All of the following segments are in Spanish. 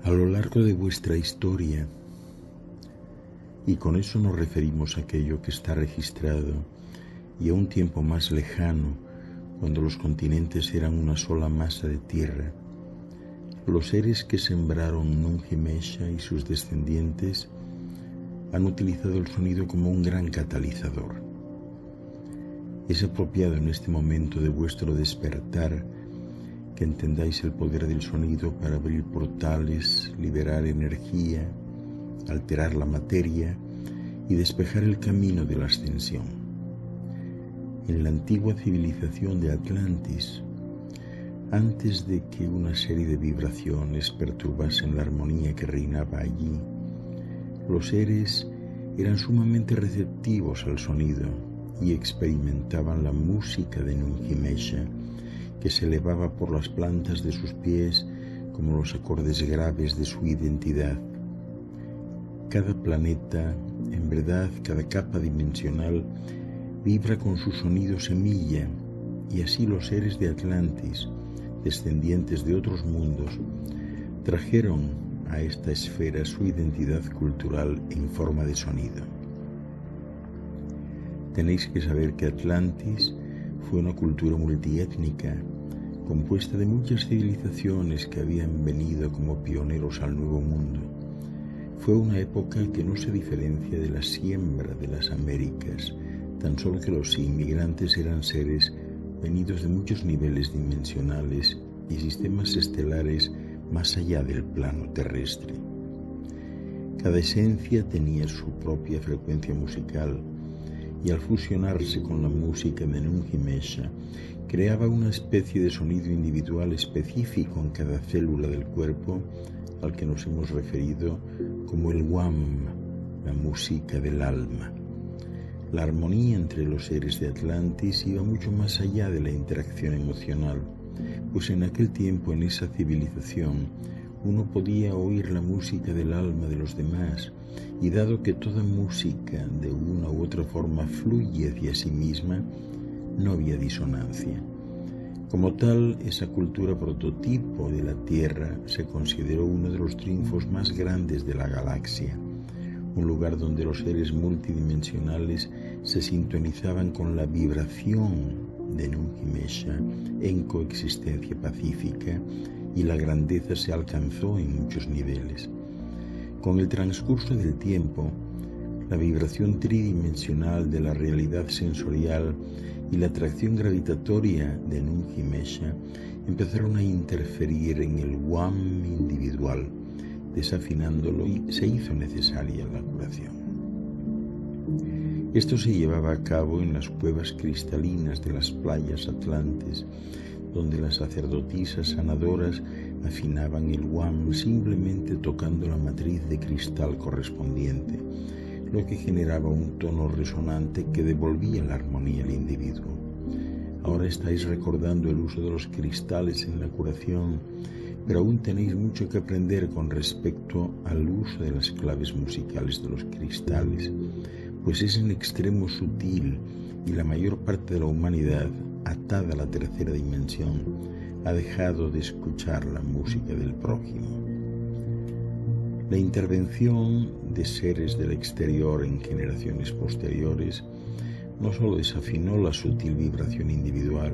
A lo largo de vuestra historia, y con eso nos referimos a aquello que está registrado, y a un tiempo más lejano, cuando los continentes eran una sola masa de tierra, los seres que sembraron Nungi-Mesha y sus descendientes han utilizado el sonido como un gran catalizador. Es apropiado en este momento de vuestro despertar que entendáis el poder del sonido para abrir portales, liberar energía, alterar la materia y despejar el camino de la ascensión. En la antigua civilización de Atlantis, antes de que una serie de vibraciones perturbasen la armonía que reinaba allí, los seres eran sumamente receptivos al sonido y experimentaban la música de Nungi-Mesha, que se elevaba por las plantas de sus pies como los acordes graves de su identidad. Cada planeta, en verdad, cada capa dimensional, vibra con su sonido semilla, y así los seres de Atlantis, descendientes de otros mundos, trajeron a esta esfera su identidad cultural en forma de sonido. Tenéis que saber que Atlantis fue una cultura multiétnica, compuesta de muchas civilizaciones que habían venido como pioneros al Nuevo Mundo. Fue una época que no se diferencia de la siembra de las Américas, tan solo que los inmigrantes eran seres venidos de muchos niveles dimensionales y sistemas estelares más allá del plano terrestre. Cada esencia tenía su propia frecuencia musical, y al fusionarse con la música de Nungi-Mesha, creaba una especie de sonido individual específico en cada célula del cuerpo, al que nos hemos referido como el WAM, la música del alma. La armonía entre los seres de Atlantis iba mucho más allá de la interacción emocional, pues en aquel tiempo, en esa civilización, uno podía oír la música del alma de los demás, y dado que toda música de una u otra forma fluye hacia sí misma, no había disonancia. Como tal, esa cultura prototipo de la Tierra se consideró uno de los triunfos más grandes de la galaxia, un lugar donde los seres multidimensionales se sintonizaban con la vibración de Nungi-Mesha en coexistencia pacífica, y la grandeza se alcanzó en muchos niveles. Con el transcurso del tiempo, la vibración tridimensional de la realidad sensorial y la atracción gravitatoria de Nungi-Mesha empezaron a interferir en el WAM individual, desafinándolo, y se hizo necesaria la curación. Esto se llevaba a cabo en las cuevas cristalinas de las playas atlantes, donde las sacerdotisas sanadoras afinaban el WAM simplemente tocando la matriz de cristal correspondiente, lo que generaba un tono resonante que devolvía la armonía al individuo. Ahora estáis recordando el uso de los cristales en la curación, pero aún tenéis mucho que aprender con respecto al uso de las claves musicales de los cristales, pues es en extremo sutil, y la mayor parte de la humanidad, atada a la tercera dimensión, ha dejado de escuchar la música del prójimo. La intervención de seres del exterior en generaciones posteriores no solo desafinó la sutil vibración individual,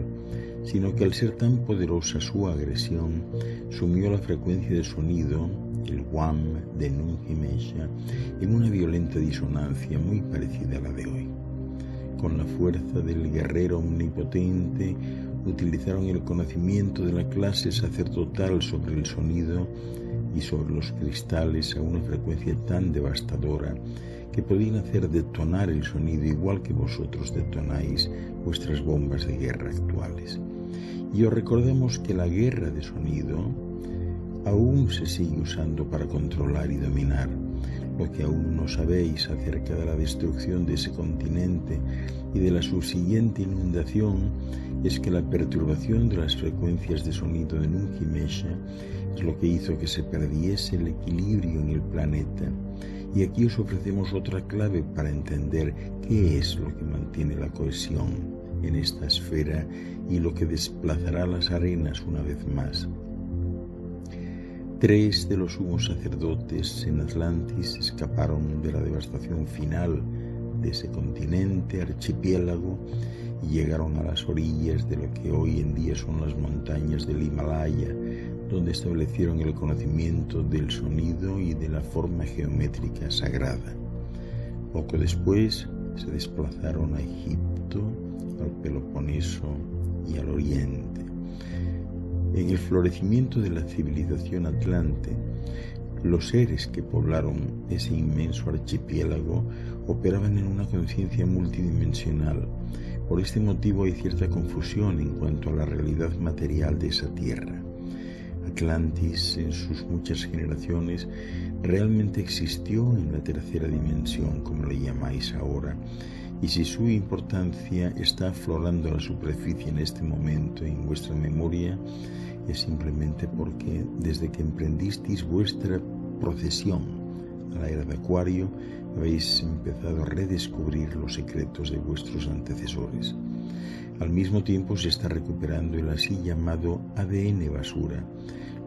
sino que al ser tan poderosa su agresión, sumió la frecuencia de sonido, el WAM de Nungi-Mesha, en una violenta disonancia muy parecida a la de hoy. Con la fuerza del guerrero omnipotente, utilizaron el conocimiento de la clase sacerdotal sobre el sonido y sobre los cristales a una frecuencia tan devastadora que podían hacer detonar el sonido igual que vosotros detonáis vuestras bombas de guerra actuales. Y os recordemos que la guerra de sonido aún se sigue usando para controlar y dominar. Lo que aún no sabéis acerca de la destrucción de ese continente y de la subsiguiente inundación es que la perturbación de las frecuencias de sonido de Nungi-Mesha es lo que hizo que se perdiese el equilibrio en el planeta. Y aquí os ofrecemos otra clave para entender qué es lo que mantiene la cohesión en esta esfera y lo que desplazará las arenas una vez más. 3 de los sumos sacerdotes en Atlantis escaparon de la devastación final de ese continente archipiélago y llegaron a las orillas de lo que hoy en día son las montañas del Himalaya, donde establecieron el conocimiento del sonido y de la forma geométrica sagrada. Poco después se desplazaron a Egipto, al Peloponeso y al Oriente. En el florecimiento de la civilización atlante, los seres que poblaron ese inmenso archipiélago operaban en una conciencia multidimensional. Por este motivo hay cierta confusión en cuanto a la realidad material de esa tierra. Atlantis, en sus muchas generaciones, realmente existió en la tercera dimensión, como le llamáis ahora, y si su importancia está aflorando a la superficie en este momento en vuestra memoria, es simplemente porque desde que emprendisteis vuestra procesión a la era de Acuario, habéis empezado a redescubrir los secretos de vuestros antecesores. Al mismo tiempo se está recuperando el así llamado ADN basura,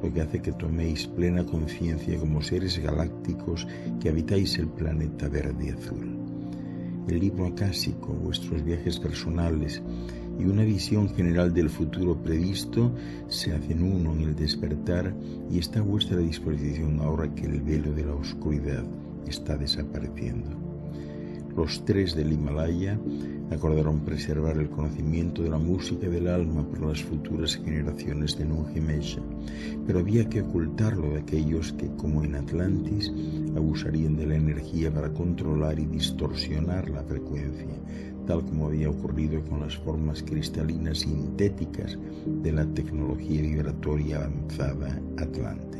lo que hace que toméis plena conciencia como seres galácticos que habitáis el planeta verde y azul. El libro acásico, vuestros viajes personales y una visión general del futuro previsto se hacen uno en el despertar y está a vuestra disposición ahora que el velo de la oscuridad está desapareciendo. Los 3 del Himalaya acordaron preservar el conocimiento de la música del alma para las futuras generaciones de Nungi Mesha, pero había que ocultarlo de aquellos que, como en Atlantis, abusarían de la energía para controlar y distorsionar la frecuencia, tal como había ocurrido con las formas cristalinas sintéticas de la tecnología vibratoria avanzada atlante.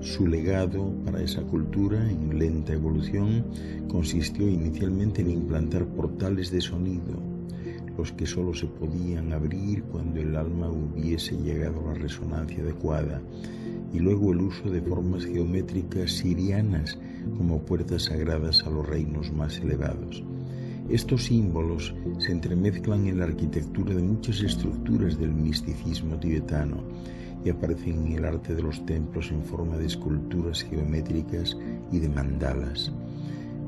Su legado para esa cultura en lenta evolución consistió inicialmente en implantar portales de sonido, los que solo se podían abrir cuando el alma hubiese llegado a la resonancia adecuada, y luego el uso de formas geométricas sirianas como puertas sagradas a los reinos más elevados. Estos símbolos se entremezclan en la arquitectura de muchas estructuras del misticismo tibetano y aparecen en el arte de los templos en forma de esculturas geométricas y de mandalas.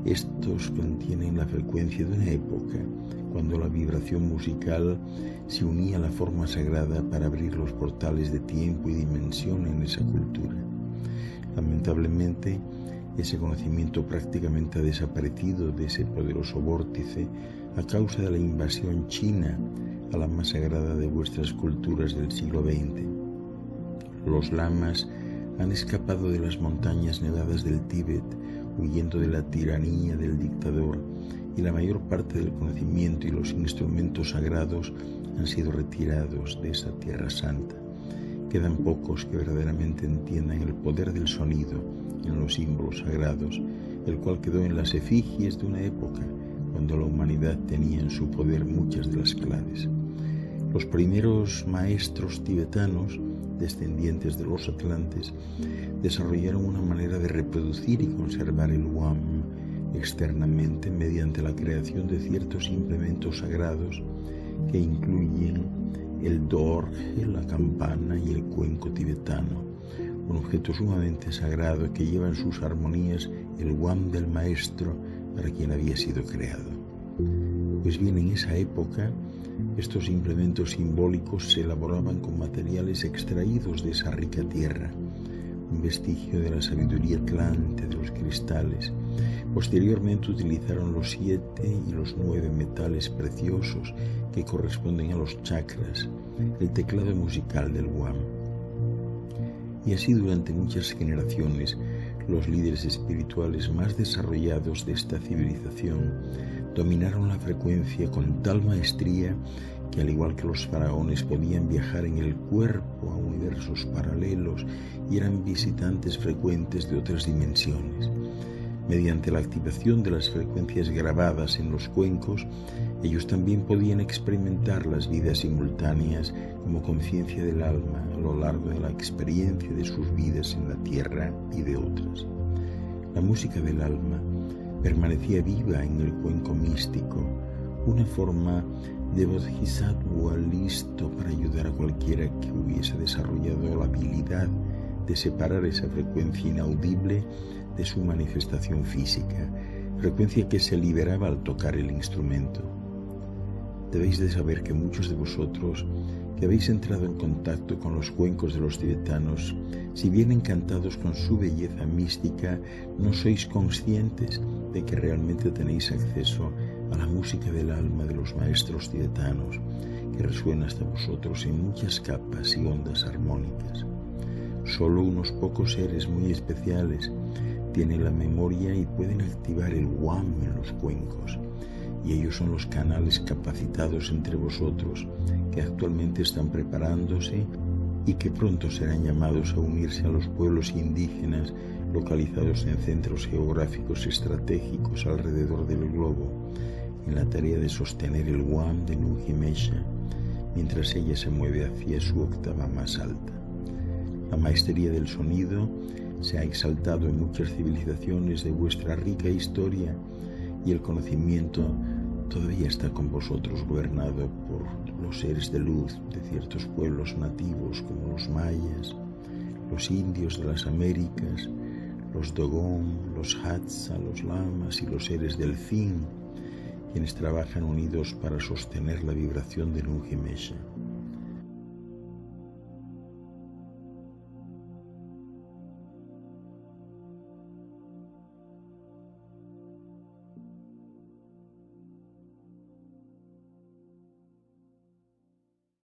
Estos contienen la frecuencia de una época, cuando la vibración musical se unía a la forma sagrada para abrir los portales de tiempo y dimensión en esa cultura. Lamentablemente, ese conocimiento prácticamente ha desaparecido de ese poderoso vórtice a causa de la invasión china a la más sagrada de vuestras culturas del siglo XX. Los lamas han escapado de las montañas nevadas del Tíbet, huyendo de la tiranía del dictador, y la mayor parte del conocimiento y los instrumentos sagrados han sido retirados de esa tierra santa. Quedan pocos que verdaderamente entiendan el poder del sonido en los símbolos sagrados, el cual quedó en las efigies de una época cuando la humanidad tenía en su poder muchas de las claves. Los primeros maestros tibetanos, descendientes de los atlantes, desarrollaron una manera de reproducir y conservar el Wam externamente mediante la creación de ciertos implementos sagrados que incluyen el dorje, la campana y el cuenco tibetano, un objeto sumamente sagrado que lleva en sus armonías el Wam del maestro para quien había sido creado. Pues bien, en esa época, estos implementos simbólicos se elaboraban con materiales extraídos de esa rica tierra, un vestigio de la sabiduría atlante de los cristales. Posteriormente utilizaron los 7 y los 9 metales preciosos que corresponden a los chakras, el teclado musical del Wam. Y así durante muchas generaciones, los líderes espirituales más desarrollados de esta civilización dominaron la frecuencia con tal maestría que, al igual que los faraones, podían viajar en el cuerpo a universos paralelos y eran visitantes frecuentes de otras dimensiones. Mediante la activación de las frecuencias grabadas en los cuencos, ellos también podían experimentar las vidas simultáneas como conciencia del alma a lo largo de la experiencia de sus vidas en la tierra y de otras. La música del alma permanecía viva en el cuenco místico, una forma de bodhisattva listo para ayudar a cualquiera que hubiese desarrollado la habilidad de separar esa frecuencia inaudible de su manifestación física, frecuencia que se liberaba al tocar el instrumento. Debéis de saber que muchos de vosotros que habéis entrado en contacto con los cuencos de los tibetanos, si bien encantados con su belleza mística, no sois conscientes de que realmente tenéis acceso a la música del alma de los maestros tibetanos, que resuena hasta vosotros en muchas capas y ondas armónicas. Solo unos pocos seres muy especiales tienen la memoria y pueden activar el WAM en los cuencos, y ellos son los canales capacitados entre vosotros que actualmente están preparándose y que pronto serán llamados a unirse a los pueblos indígenas localizados en centros geográficos estratégicos alrededor del globo, en la tarea de sostener el WAM de Nungi Mesha, mientras ella se mueve hacia su octava más alta. La maestría del sonido se ha exaltado en muchas civilizaciones de vuestra rica historia, y el conocimiento todavía está con vosotros, gobernado por los seres de luz de ciertos pueblos nativos como los mayas, los indios de las Américas, los Dogon, los Hadza, los lamas y los seres del Fin, quienes trabajan unidos para sostener la vibración de Nungi Mesha.